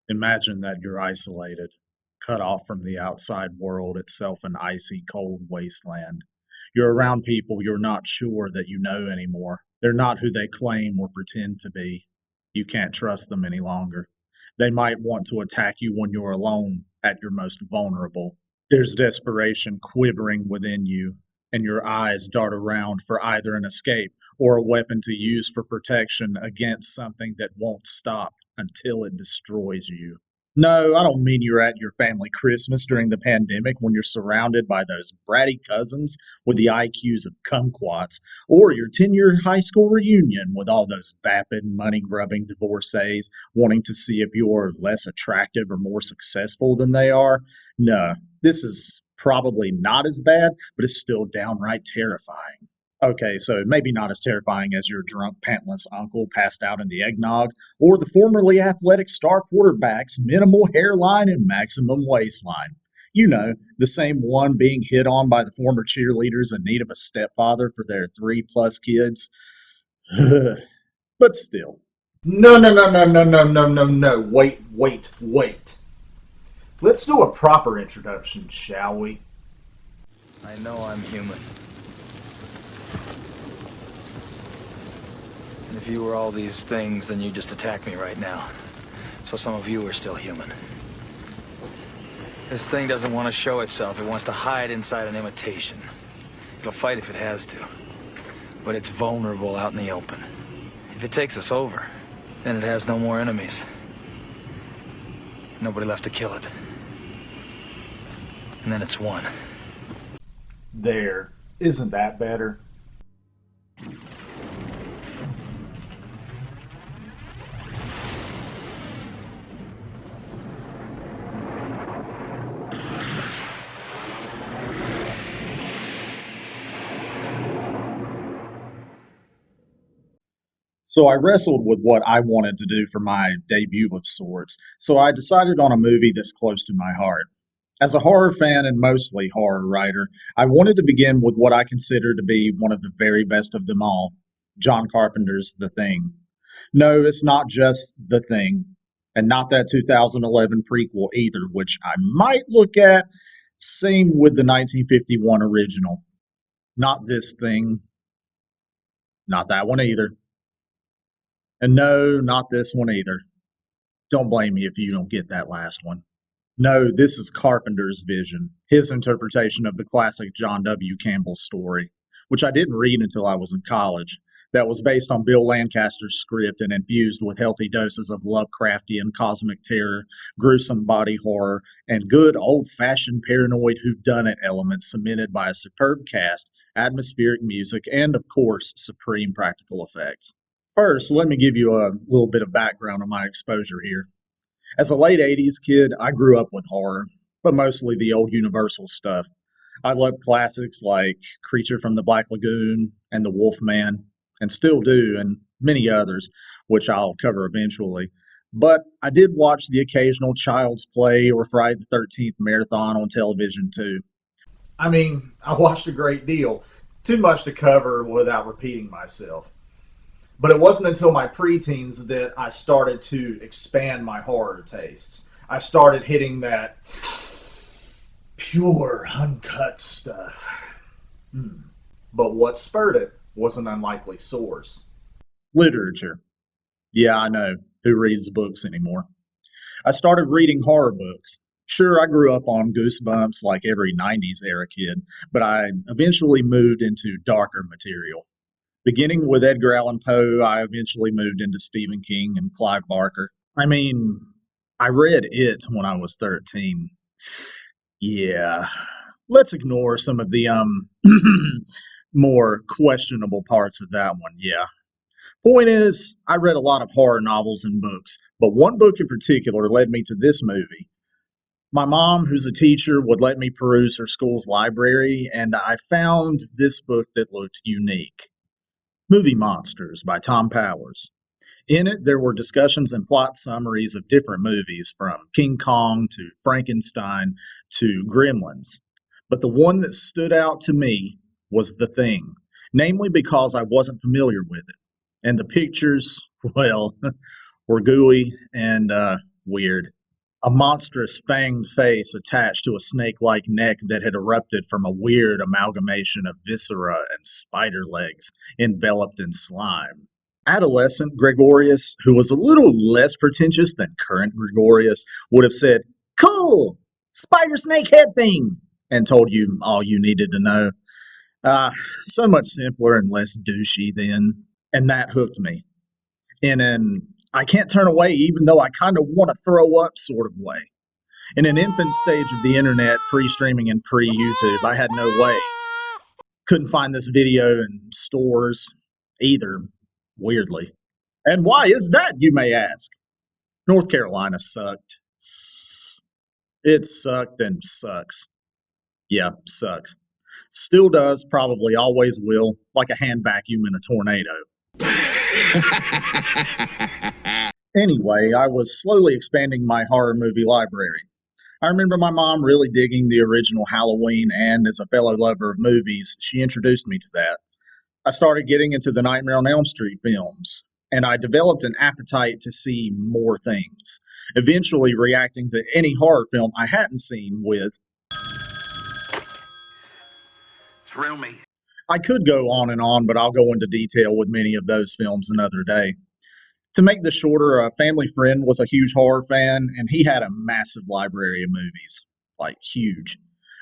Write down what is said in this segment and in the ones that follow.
Imagine that you're isolated, cut off from the outside world, itself an icy cold wasteland. You're around people you're not sure that you know anymore. They're not who they claim or pretend to be. You can't trust them any longer. They might want to attack you when you're alone, at your most vulnerable. There's desperation quivering within you, and your eyes dart around for either an escape or a weapon to use for protection against something that won't stop until it destroys you. No, I don't mean you're at your family Christmas during the pandemic when you're surrounded by those bratty cousins with the IQs of kumquats, or your 10-year high school reunion with all those vapid, money grubbing divorcees wanting to see if you're less attractive or more successful than they are. No, this is probably not as bad, but it's still downright terrifying. Okay, so maybe not as terrifying as your drunk, pantless uncle passed out in the eggnog, or the formerly athletic star quarterback's minimal hairline and maximum waistline. You know, the same one being hit on by the former cheerleaders in need of a stepfather for their three-plus kids. But still. No, no, no, no, no, no, no, no, no. Wait, wait, wait. Let's do a proper introduction, shall we? I know I'm human. And if you were all these things, then you'd just attack me right now. So some of you are still human. This thing doesn't want to show itself. It wants to hide inside an imitation. It'll fight if it has to. But it's vulnerable out in the open. If it takes us over, then it has no more enemies. Nobody left to kill it. And then it's won. There. Isn't that better? So I wrestled with what I wanted to do for my debut of sorts, so I decided on a movie that's close to my heart. As a horror fan and mostly horror writer, I wanted to begin with what I consider to be one of the very best of them all, John Carpenter's The Thing. No, it's not just The Thing, and not that 2011 prequel either, which I might look at. Same with the 1951 original. Not this thing, not that one either. And no, not this one either. Don't blame me if you don't get that last one. No, this is Carpenter's vision, his interpretation of the classic John W. Campbell story, which I didn't read until I was in college, that was based on Bill Lancaster's script and infused with healthy doses of Lovecraftian cosmic terror, gruesome body horror, and good old-fashioned paranoid whodunit elements cemented by a superb cast, atmospheric music, and, of course, supreme practical effects. First, let me give you a little bit of background on my exposure here. As a late 80s kid, I grew up with horror, but mostly the old Universal stuff. I loved classics like Creature from the Black Lagoon and The Wolf Man, and still do, and many others, which I'll cover eventually. But I did watch the occasional Child's Play or Friday the 13th marathon on television too. I mean, I watched a great deal, too much to cover without repeating myself. But it wasn't until my preteens that I started to expand my horror tastes. I started hitting that pure, uncut stuff. But what spurred it was an unlikely source. Literature. Yeah, I know. Who reads books anymore? I started reading horror books. Sure, I grew up on Goosebumps like every 90s era kid, but I eventually moved into darker material. Beginning with Edgar Allan Poe, I eventually moved into Stephen King and Clive Barker. I mean, I read it when I was 13. Yeah. Let's ignore some of the more questionable parts of that one. Yeah. Point is, I read a lot of horror novels and books, but one book in particular led me to this movie. My mom, who's a teacher, would let me peruse her school's library, and I found this book that looked unique. Movie Monsters by Tom Powers. In it, there were discussions and plot summaries of different movies, from King Kong to Frankenstein to Gremlins. But the one that stood out to me was The Thing, namely because I wasn't familiar with it. And the pictures, well, were gooey and Weird. A monstrous fanged face attached to a snake-like neck that had erupted from a weird amalgamation of viscera and spider legs enveloped in slime. Adolescent Gregorious, who was a little less pretentious than current Gregorious, would have said, "Cool! Spider snake head thing!" and told you all you needed to know. Ah, so much simpler and less douchey then. And that hooked me in an I can't turn away even though I kind of want to throw up sort of way. In an infant stage of the internet, pre-streaming and pre-YouTube, I had no way. Couldn't find this video in stores either, weirdly. And why is that, you may ask? North Carolina sucked. It sucked and sucks. Yeah, sucks. Still does, probably always will, like a hand vacuum in a tornado. Anyway, I was slowly expanding my horror movie library. I remember my mom really digging the original Halloween, and as a fellow lover of movies, she introduced me to that. I started getting into the Nightmare on Elm Street films, and I developed an appetite to see more things, eventually reacting to any horror film I hadn't seen with, "Thrill me." I could go on and on, but I'll go into detail with many of those films another day. To make this shorter, a family friend was a huge horror fan, and he had a massive library of movies, like huge.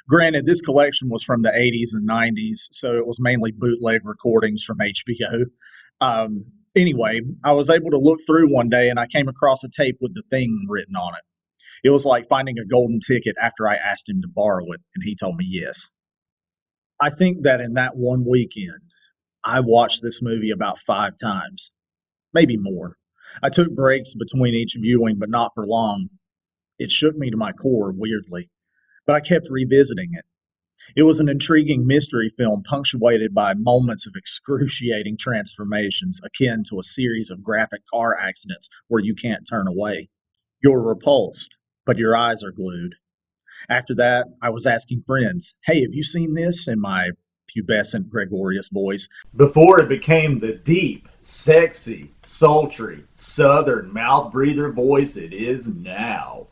Granted, this collection was from the 80s and 90s, so it was mainly bootleg recordings from HBO. Anyway, I was able to look through one day and I came across a tape with The Thing written on it. It was like finding a golden ticket after I asked him to borrow it, and he told me yes. I think that in that one weekend, I watched this movie about 5 times, maybe more. I took breaks between each viewing, but not for long. It shook me to my core, weirdly, but I kept revisiting it. It was an intriguing mystery film punctuated by moments of excruciating transformations akin to a series of graphic car accidents where you can't turn away. You're repulsed, but your eyes are glued. After that, I was asking friends, "Hey, have you seen this?" in my pubescent Gregorious voice, before it became the deep, sexy, sultry, southern mouth breather voice it is now.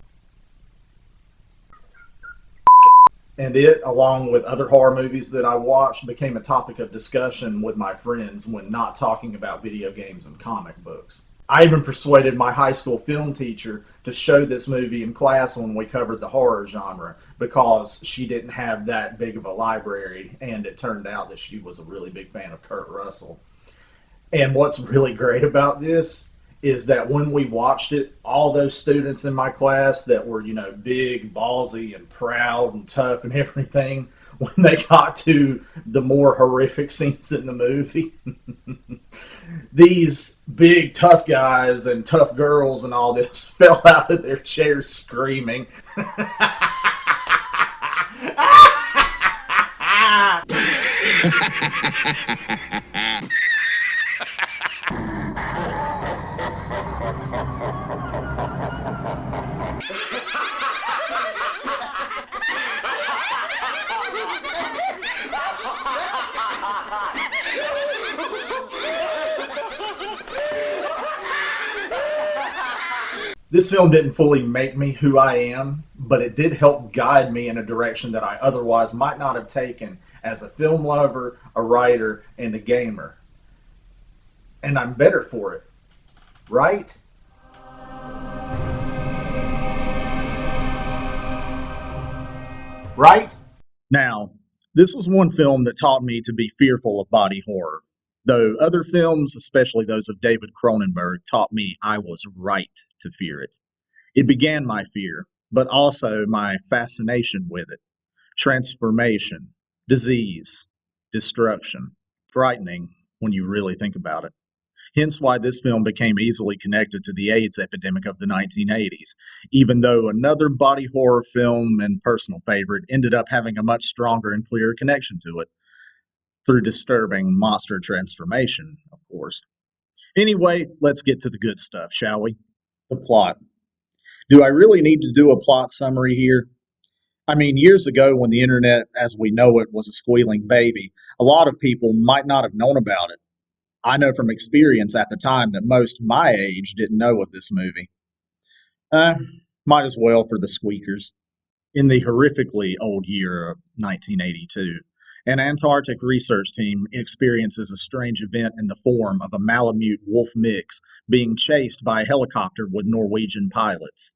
And it, along with other horror movies that I watched, became a topic of discussion with my friends when not talking about video games and comic books. I even persuaded my high school film teacher to show this movie in class when we covered the horror genre because she didn't have that big of a library, and it turned out that she was a really big fan of Kurt Russell. And what's really great about this is that when we watched it, all those students in my class that were, big, ballsy, and proud and tough and everything, when they got to the more horrific scenes in the movie, these big tough guys and tough girls and all this fell out of their chairs screaming. This film didn't fully make me who I am, but it did help guide me in a direction that I otherwise might not have taken as a film lover, a writer, and a gamer. And I'm better for it, right? Right? Now, this was one film that taught me to be fearful of body horror, though other films, especially those of David Cronenberg, taught me I was right to fear it. It began my fear, but also my fascination with it. Transformation, disease, destruction. Frightening when you really think about it. Hence why this film became easily connected to the AIDS epidemic of the 1980s, even though another body horror film and personal favorite ended up having a much stronger and clearer connection to it, through disturbing monster transformation, of course. Anyway, let's get to the good stuff, shall we? The plot. Do I really need to do a plot summary here? I mean, years ago, when the internet as we know it was a squealing baby, a lot of people might not have known about it. I know from experience at the time that most my age didn't know of this movie. Uh, might as well for the squeakers. In the horrifically old year of 1982, an Antarctic research team experiences a strange event in the form of a Malamute wolf mix being chased by a helicopter with Norwegian pilots.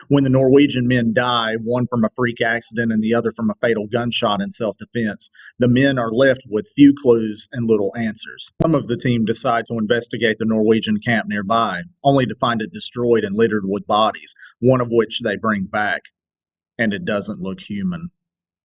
When the Norwegian men die, one from a freak accident and the other from a fatal gunshot in self defense, the men are left with few clues and little answers. Some of the team decide to investigate the Norwegian camp nearby, only to find it destroyed and littered with bodies, one of which they bring back, and it doesn't look human.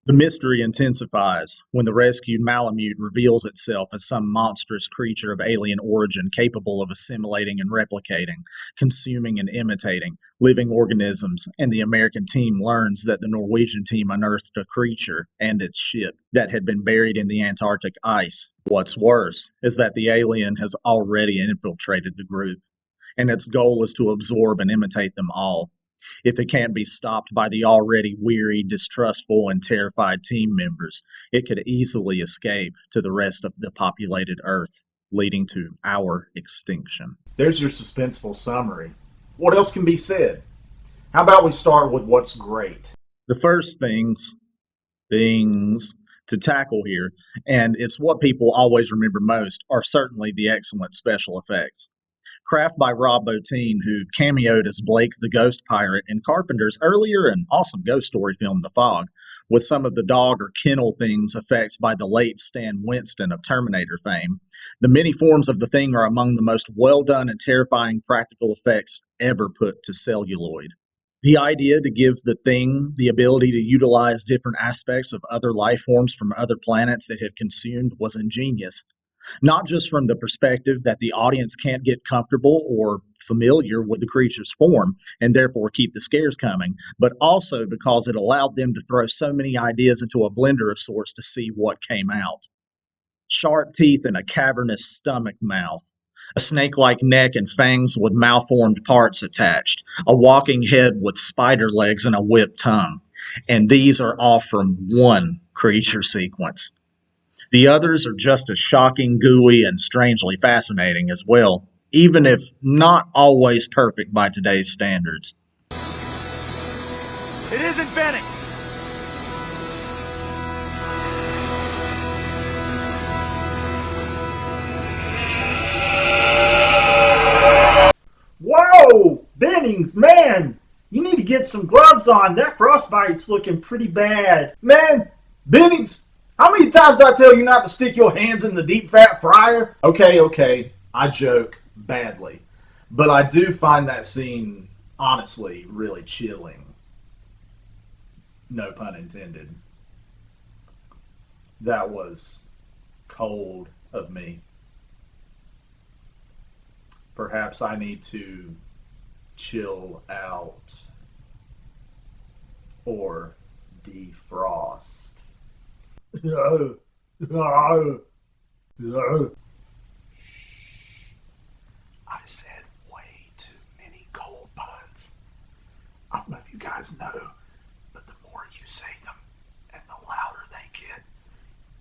The mystery intensifies when the rescued Malamute reveals itself as some monstrous creature of alien origin capable of assimilating and replicating, consuming and imitating living organisms, and the American team learns that the Norwegian team unearthed a creature and its ship that had been buried in the Antarctic ice. What's worse is that the alien has already infiltrated the group, and its goal is to absorb and imitate them all. If it can't be stopped by the already weary, distrustful, and terrified team members, it could easily escape to the rest of the populated Earth, leading to our extinction. There's your suspenseful summary. What else can be said? How about we start with what's great? The first things to tackle here, and it's what people always remember most, are certainly the excellent special effects. Craft by Rob Bottin, who cameoed as Blake the Ghost Pirate in Carpenter's earlier and awesome ghost story film The Fog, with some of the dog or kennel things effects by the late Stan Winston of Terminator fame. The many forms of the Thing are among the most well done and terrifying practical effects ever put to celluloid. The idea to give the Thing the ability to utilize different aspects of other life forms from other planets it had consumed was ingenious, not just from the perspective that the audience can't get comfortable or familiar with the creature's form and therefore keep the scares coming, but also because it allowed them to throw so many ideas into a blender of sorts to see what came out. Sharp teeth and a cavernous stomach mouth, a snake-like neck and fangs with malformed parts attached, a walking head with spider legs and a whipped tongue. And these are all from one creature sequence. The others are just as shocking, gooey, and strangely fascinating as well, even if not always perfect by today's standards. It isn't Benny. Whoa! Bennings, man! You need to get some gloves on. That frostbite's looking pretty bad. Man, Bennings, how many times I tell you not to stick your hands in the deep fat fryer? Okay, I joke badly. But I do find that scene, honestly, really chilling. No pun intended. That was cold of me. Perhaps I need to chill out or defrost. I said way too many cold puns. I don't know if you guys know, but the more you say them and the louder they get,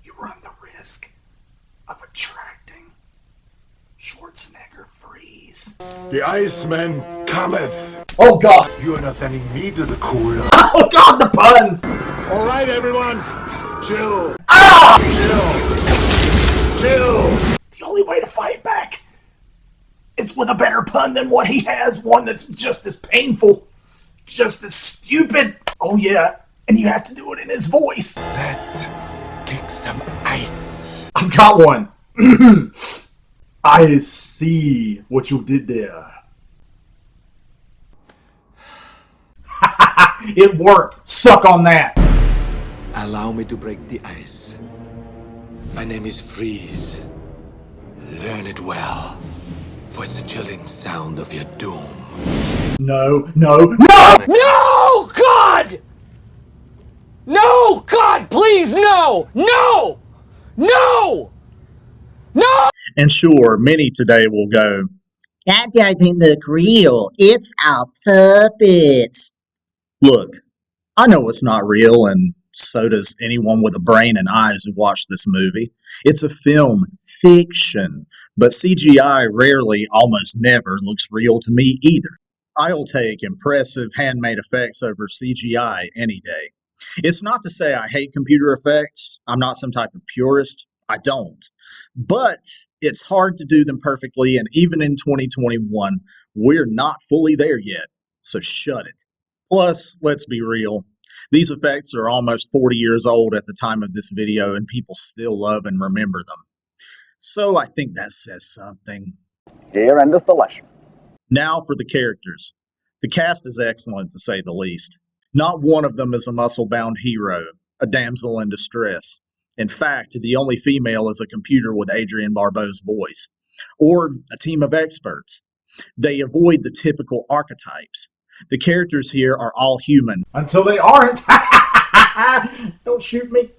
you run the risk of attracting Schwarzenegger freeze. The Iceman cometh. Oh God! You are not sending me to the cooler. Oh God, the puns! All right, everyone, chill. Ah! Chill. The only way to fight back is with a better pun than what he has, one that's just as painful, just as stupid. Oh yeah, and you have to do it in his voice. Let's kick some ice. I've got one. I see what you did there. It worked. Suck on that. Allow me to break the ice. My name is Freeze. Learn it well, for it's the chilling sound of your doom. No! No, God! No, God, please, no! No! No! No! And sure, many today will go, That doesn't look real. It's a puppet. look, I know it's not real, and so does anyone with a brain and eyes who watched this movie. It's a film fiction, but CGI rarely, almost never, looks real to me either. I'll take impressive handmade effects over CGI any day. It's not to say I hate computer effects. I'm not some type of purist. I don't. But it's hard to do them perfectly, and even in 2021, we're not fully there yet. So shut it. Plus, let's be real. These effects are almost 40 years old at the time of this video, and people still love and remember them. So I think that says something. Here endeth the lesson. Now for the characters. The cast is excellent, to say the least. Not one of them is a muscle-bound hero, a damsel in distress. In fact, the only female is a computer with Adrienne Barbeau's voice, or a team of experts. They avoid the typical archetypes. The characters here are all human. Until they aren't. Don't shoot me.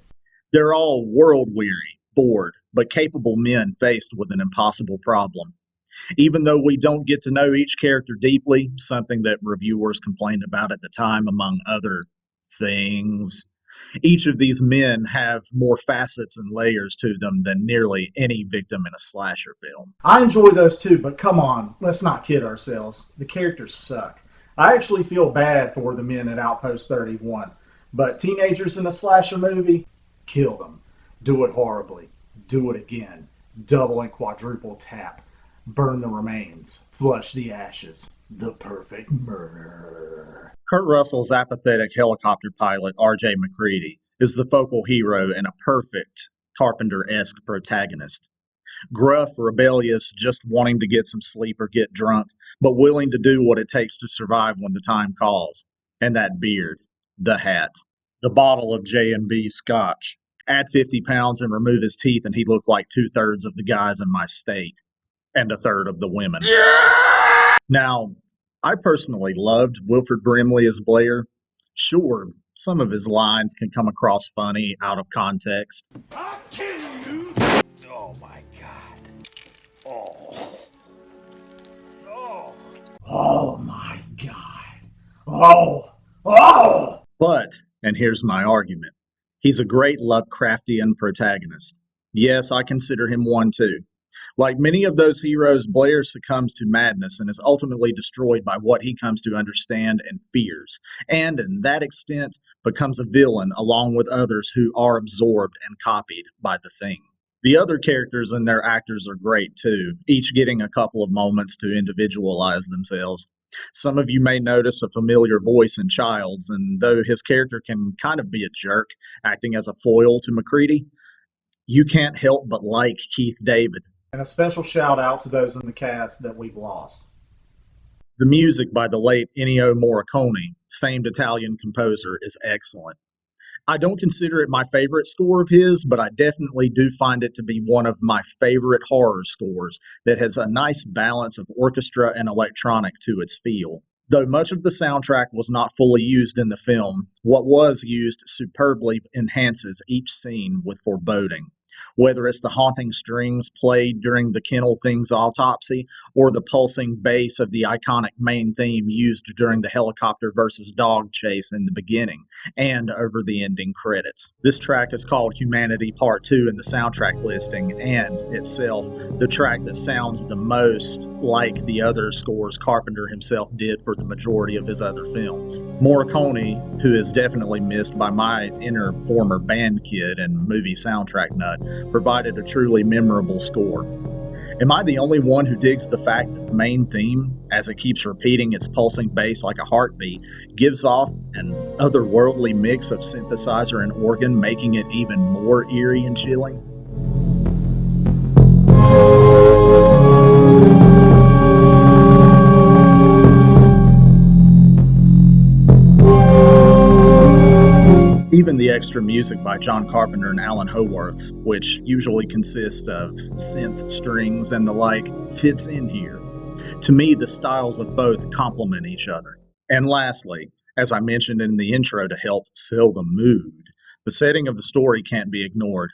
They're all world-weary, bored, but capable men faced with an impossible problem. Even though we don't get to know each character deeply, something that reviewers complained about at the time, among other things, each of these men have more facets and layers to them than nearly any victim in a slasher film. I enjoy those too, but come on, let's not kid ourselves. The characters suck. I actually feel bad for the men at Outpost 31, but teenagers in a slasher movie, kill them. Do it horribly. Do it again. Double and quadruple tap. Burn the remains. Flush the ashes. The perfect murder. Kurt Russell's apathetic helicopter pilot, R.J. McCready, is the focal hero and a perfect Carpenter-esque protagonist. Gruff, rebellious, just wanting to get some sleep or get drunk, but willing to do what it takes to survive when the time calls. And that beard, the hat, the bottle of J&B scotch. Add 50 pounds and remove his teeth and he looked like 2/3 of the guys in my state. And 1/3 of the women. Yeah! Now, I personally loved Wilford Brimley as Blair. Sure, some of his lines can come across funny out of context. I'll kill you! Oh my god. Oh. Oh. Oh my God. Oh! But, and here's my argument, he's a great Lovecraftian protagonist. Yes, I consider him one too. Like many of those heroes, Blair succumbs to madness and is ultimately destroyed by what he comes to understand and fears, and in that extent becomes a villain along with others who are absorbed and copied by the Thing. The other characters and their actors are great too, each getting a couple of moments to individualize themselves. Some of you may notice a familiar voice in Childs, and though his character can kind of be a jerk, acting as a foil to McCready, you can't help but like Keith David. And a special shout out to those in the cast that we've lost. The music by the late Ennio Morricone, famed Italian composer, is excellent. I don't consider it my favorite score of his, but I definitely do find it to be one of my favorite horror scores that has a nice balance of orchestra and electronic to its feel. Though much of the soundtrack was not fully used in the film, what was used superbly enhances each scene with foreboding. Whether it's the haunting strings played during the Kennel Thing's autopsy or the pulsing bass of the iconic main theme used during the helicopter versus dog chase in the beginning and over the ending credits. This track is called Humanity Part 2 in the soundtrack listing and itself the track that sounds the most like the other scores Carpenter himself did for the majority of his other films. Morricone, who is definitely missed by my inner former band kid and movie soundtrack nut, provided a truly memorable score. Am I the only one who digs the fact that the main theme, as it keeps repeating its pulsing bass like a heartbeat, gives off an otherworldly mix of synthesizer and organ, making it even more eerie and chilling? Even the extra music by John Carpenter and Alan Howarth, which usually consists of synth strings and the like, fits in here. To me, the styles of both complement each other. And lastly, as I mentioned in the intro to help sell the mood, the setting of the story can't be ignored.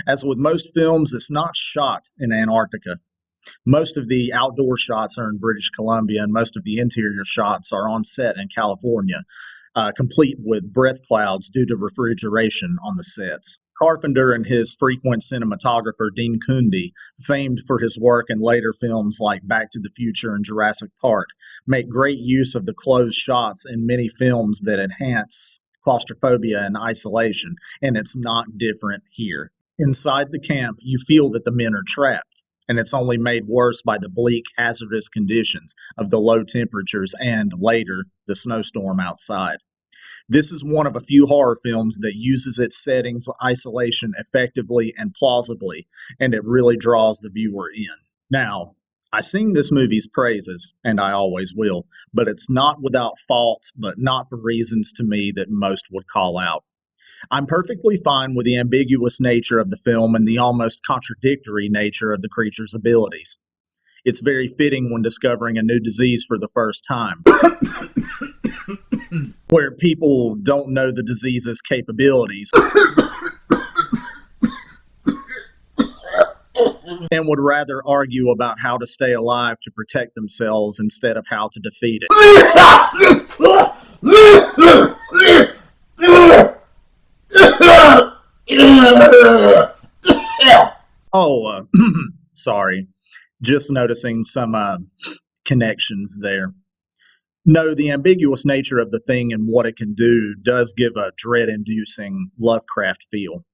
As with most films, it's not shot in Antarctica. Most of the outdoor shots are in British Columbia, and most of the interior shots are on set in California, complete with breath clouds due to refrigeration on the sets. Carpenter and his frequent cinematographer Dean Cundey, famed for his work in later films like Back to the Future and Jurassic Park, make great use of the closed shots in many films that enhance claustrophobia and isolation, and it's not different here. Inside the camp, you feel that the men are trapped, and it's only made worse by the bleak, hazardous conditions of the low temperatures and, later, the snowstorm outside. This is one of a few horror films that uses its settings isolation effectively and plausibly, and it really draws the viewer in. Now, I sing this movie's praises, and I always will, but it's not without fault, but not for reasons to me that most would call out. I'm perfectly fine with the ambiguous nature of the film and the almost contradictory nature of the creature's abilities. It's very fitting when discovering a new disease for the first time, where people don't know the disease's capabilities and would rather argue about how to stay alive to protect themselves instead of how to defeat it. Oh, sorry. Just noticing some connections there. No, the ambiguous nature of the thing and what it can do does give a dread-inducing Lovecraft feel.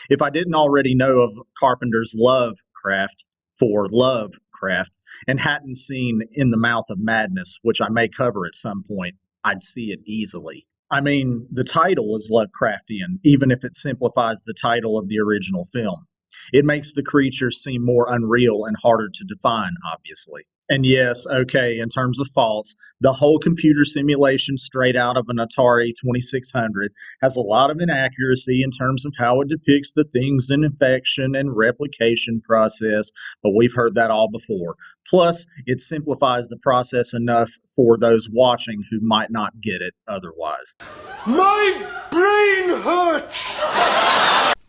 If I didn't already know of Carpenter's Lovecraft for Lovecraft and hadn't seen In the Mouth of Madness, which I may cover at some point, I'd see it easily. I mean, the title is Lovecraftian, even if it simplifies the title of the original film. It makes the creatures seem more unreal and harder to define, obviously. And yes, okay, in terms of faults, the whole computer simulation straight out of an Atari 2600 has a lot of inaccuracy in terms of how it depicts the thing's infection and replication process, but we've heard that all before. Plus, it simplifies the process enough for those watching who might not get it otherwise. My brain hurts!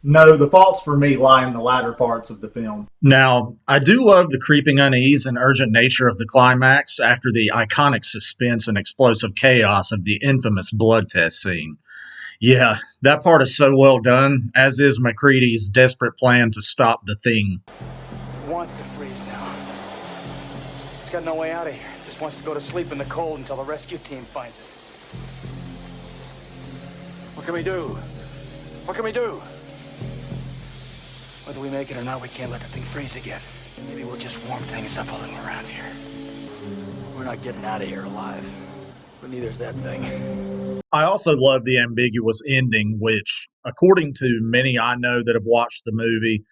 No, the faults for me lie in the latter parts of the film. Now, I do love the creeping unease and urgent nature of the climax after the iconic suspense and explosive chaos of the infamous blood test scene. Yeah, that part is so well done, as is MacReady's desperate plan to stop the thing. It wants to freeze now. It's got no way out of here. It just wants to go to sleep in the cold until the rescue team finds it. What can we do? What can we do? Whether we make it or not, we can't let the thing freeze again. Maybe we'll just warm things up a little around here. We're not getting out of here alive. But neither's that thing. I also love the ambiguous ending, which, according to many I know that have watched the movie,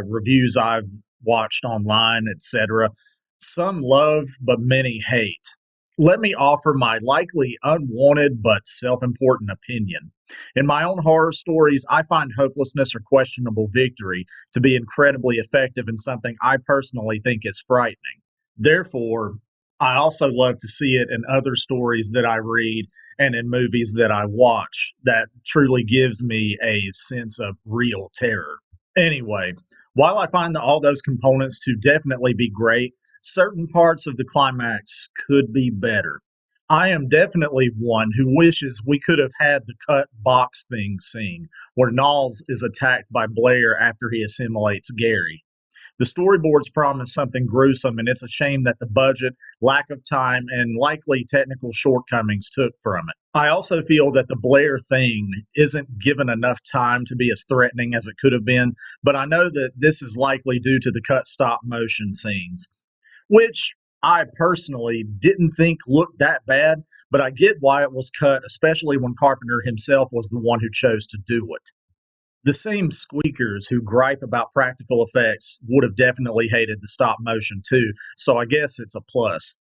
reviews I've watched online, etc., some love, but many hate. Let me offer my likely unwanted but self-important opinion. In my own horror stories, I find hopelessness or questionable victory to be incredibly effective in something I personally think is frightening. Therefore, I also love to see it in other stories that I read and in movies that I watch that truly gives me a sense of real terror. Anyway, while I find all those components to definitely be great, certain parts of the climax could be better. I am definitely one who wishes we could have had the cut box thing scene where Knowles is attacked by Blair after he assimilates Gary. The storyboards promise something gruesome, and it's a shame that the budget, lack of time, and likely technical shortcomings took from it. I also feel that the Blair thing isn't given enough time to be as threatening as it could have been, but I know that this is likely due to the cut stop motion scenes, which I personally didn't think looked that bad, but I get why it was cut, especially when Carpenter himself was the one who chose to do it. The same squeakers who gripe about practical effects would have definitely hated the stop motion too, so I guess it's a plus.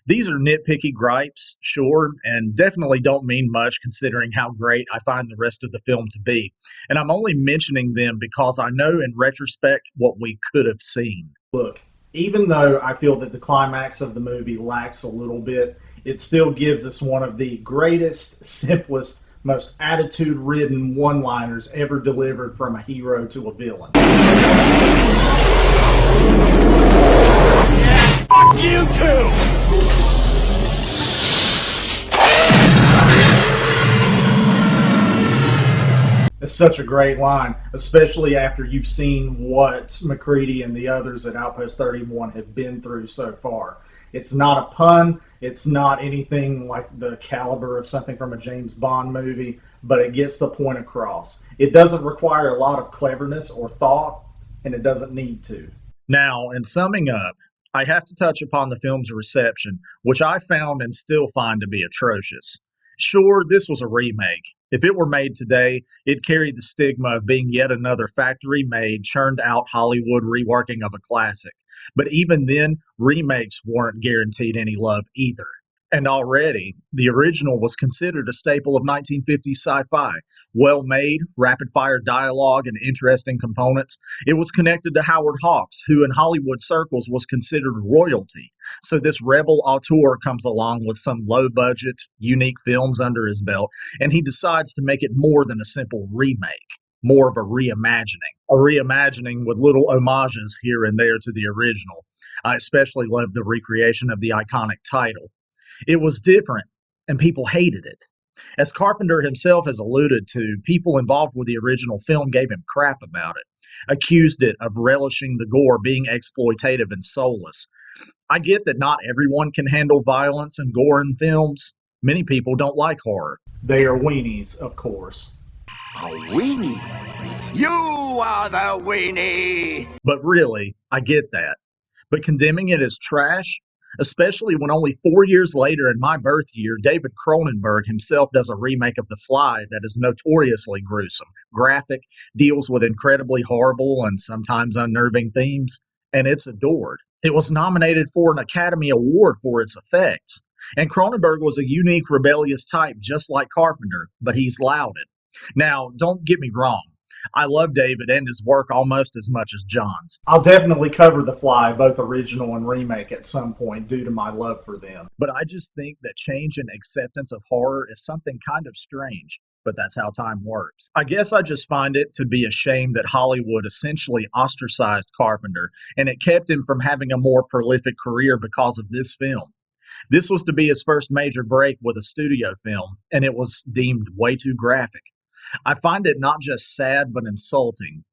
These are nitpicky gripes, sure, and definitely don't mean much considering how great I find the rest of the film to be, and I'm only mentioning them because I know in retrospect what we could have seen. Look, even though I feel that the climax of the movie lacks a little bit, it still gives us one of the greatest, simplest, most attitude-ridden one-liners ever delivered from a hero to a villain. Fuck you too! It's such a great line, especially after you've seen what McCready and the others at Outpost 31 have been through so far. It's not a pun. It's not anything like the caliber of something from a James Bond movie, but it gets the point across. It doesn't require a lot of cleverness or thought, and it doesn't need to. Now, in summing up, I have to touch upon the film's reception, which I found and still find to be atrocious. Sure, this was a remake. If it were made today, it carried the stigma of being yet another factory made, churned out Hollywood reworking of a classic. But even then, remakes weren't guaranteed any love either. And already, the original was considered a staple of 1950s sci fi. Well made, rapid fire dialogue, and interesting components. It was connected to Howard Hawks, who in Hollywood circles was considered royalty. So this rebel auteur comes along with some low budget, unique films under his belt, and he decides to make it more than a simple remake. More of a reimagining. A reimagining with little homages here and there to the original. I especially love the recreation of the iconic title. It was different, and people hated it. As Carpenter himself has alluded to, people involved with the original film gave him crap about it, accused it of relishing the gore, being exploitative and soulless. I get that not everyone can handle violence and gore in films. Many people don't like horror. They are weenies, of course. A weenie? You are the weenie! But really, I get that. But condemning it as trash, especially when only 4 years later in my birth year, David Cronenberg himself does a remake of The Fly that is notoriously gruesome, graphic, deals with incredibly horrible and sometimes unnerving themes, and it's adored. It was nominated for an Academy Award for its effects. And Cronenberg was a unique, rebellious type just like Carpenter, but he's lauded. Now, don't get me wrong. I love David and his work almost as much as John's. I'll definitely cover The Fly, both original and remake, at some point due to my love for them. But I just think that change and acceptance of horror is something kind of strange, but that's how time works. I guess I just find it to be a shame that Hollywood essentially ostracized Carpenter, and it kept him from having a more prolific career because of this film. This was to be his first major break with a studio film, and it was deemed way too graphic. I find it not just sad, but insulting.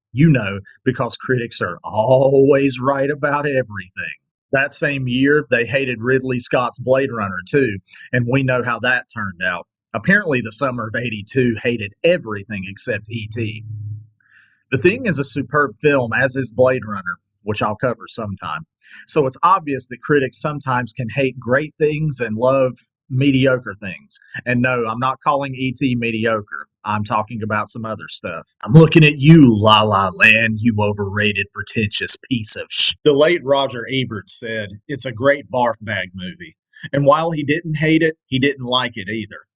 Because critics are always right about everything. That same year, they hated Ridley Scott's Blade Runner, too, and we know how that turned out. Apparently, the summer of '82 hated everything except E.T. The Thing is a superb film, as is Blade Runner, which I'll cover sometime. So it's obvious that critics sometimes can hate great things and love mediocre things. And no, I'm not calling E.T. mediocre. I'm talking about some other stuff. I'm looking at you, La La Land, you overrated, pretentious piece of shit. The late Roger Ebert said, it's a great barf bag movie. And while he didn't hate it, he didn't like it either.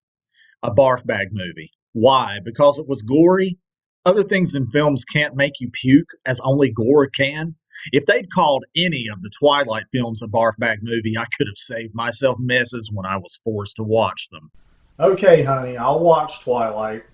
A barf bag movie. Why? Because it was gory? Other things in films can't make you puke, as only gore can. If they'd called any of the Twilight films a barf bag movie, I could have saved myself messes when I was forced to watch them. Okay, honey, I'll watch Twilight.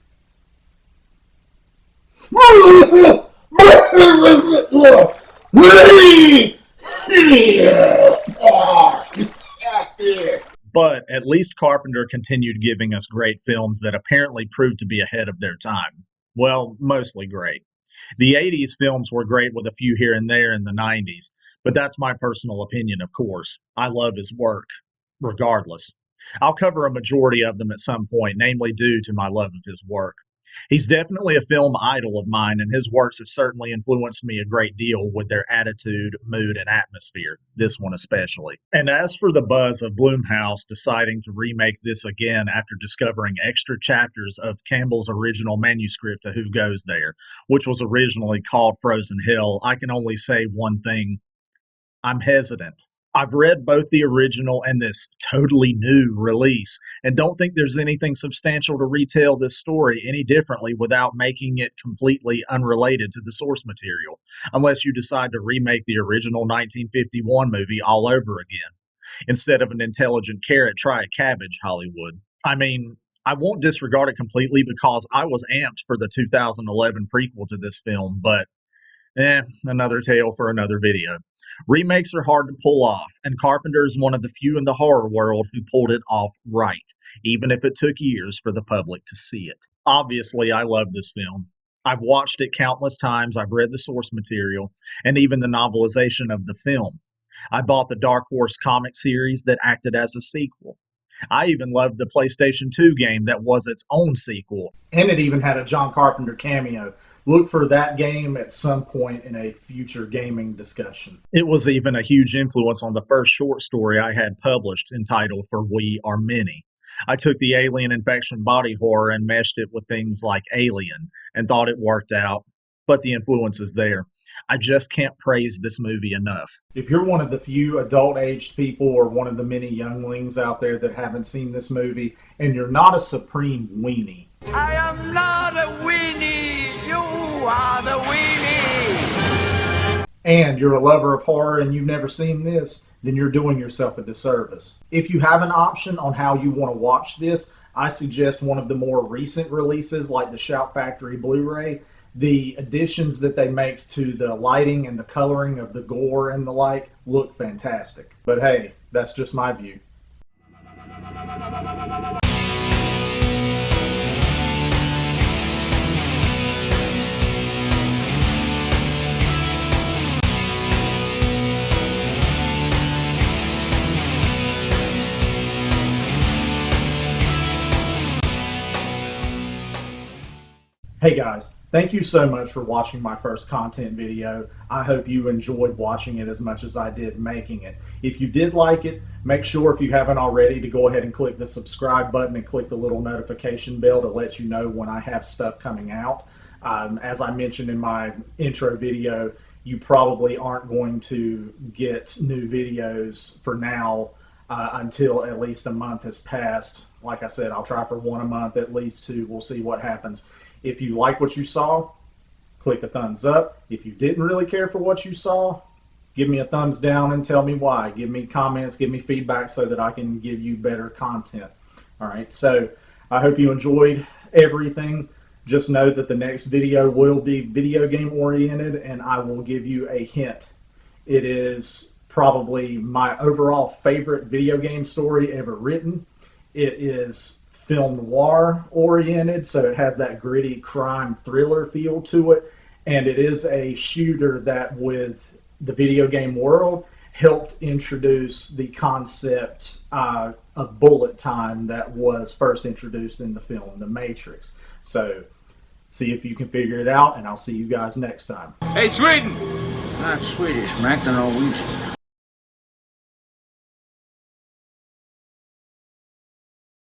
But at least Carpenter continued giving us great films that apparently proved to be ahead of their time. Well, mostly great. The 80s films were great with a few here and there in the 90s, but that's my personal opinion, of course. I love his work, regardless. I'll cover a majority of them at some point, namely due to my love of his work. He's definitely a film idol of mine, and his works have certainly influenced me a great deal with their attitude, mood, and atmosphere, this one especially. And as for the buzz of Blumhouse deciding to remake this again after discovering extra chapters of Campbell's original manuscript to Who Goes There, which was originally called Frozen Hell, I can only say one thing. I'm hesitant. I've read both the original and this totally new release, and don't think there's anything substantial to retell this story any differently without making it completely unrelated to the source material, unless you decide to remake the original 1951 movie all over again. Instead of an intelligent carrot, try a cabbage, Hollywood. I mean, I won't disregard it completely because I was amped for the 2011 prequel to this film, but another tale for another video. Remakes are hard to pull off, and Carpenter is one of the few in the horror world who pulled it off right, even if it took years for the public to see it. Obviously, I love this film. I've watched it countless times, I've read the source material, and even the novelization of the film. I bought the Dark Horse comic series that acted as a sequel. I even loved the PlayStation 2 game that was its own sequel. And it even had a John Carpenter cameo. Look for that game at some point in a future gaming discussion. It was even a huge influence on the first short story I had published, entitled For We Are Many. I took the alien infection body horror and meshed it with things like Alien and thought it worked out, but the influence is there. I just can't praise this movie enough. If you're one of the few adult-aged people or one of the many younglings out there that haven't seen this movie, and you're not a supreme weenie, I am not a weenie. You are the weenie. and you're a lover of horror and you've never seen this, then you're doing yourself a disservice. If you have an option on how you want to watch this, I suggest one of the more recent releases like the Shout Factory Blu-ray. The additions that they make to the lighting and the coloring of the gore and the like look fantastic. But hey, that's just my view. Hey guys, thank you so much for watching my first content video. I hope you enjoyed watching it as much as I did making it. If you did like it, make sure if you haven't already to go ahead and click the subscribe button and click the little notification bell to let you know when I have stuff coming out. As I mentioned in my intro video, you probably aren't going to get new videos for now until at least a month has passed. Like I said, I'll try for one a month, at least two. We'll see what happens. If you like what you saw, click the thumbs up. If you didn't really care for what you saw, give me a thumbs down and tell me why. Give me comments, give me feedback so that I can give you better content. All right, so I hope you enjoyed everything. Just know that the next video will be video game oriented, and I will give you a hint. It is probably my overall favorite video game story ever written. It is film noir oriented, so it has that gritty crime thriller feel to it, and it is a shooter that, with the video game world, helped introduce the concept of bullet time that was first introduced in the film The Matrix. So see if you can figure it out, and I'll see you guys next time. Hey, Sweden! Not Swedish, Mac, the Norwegian.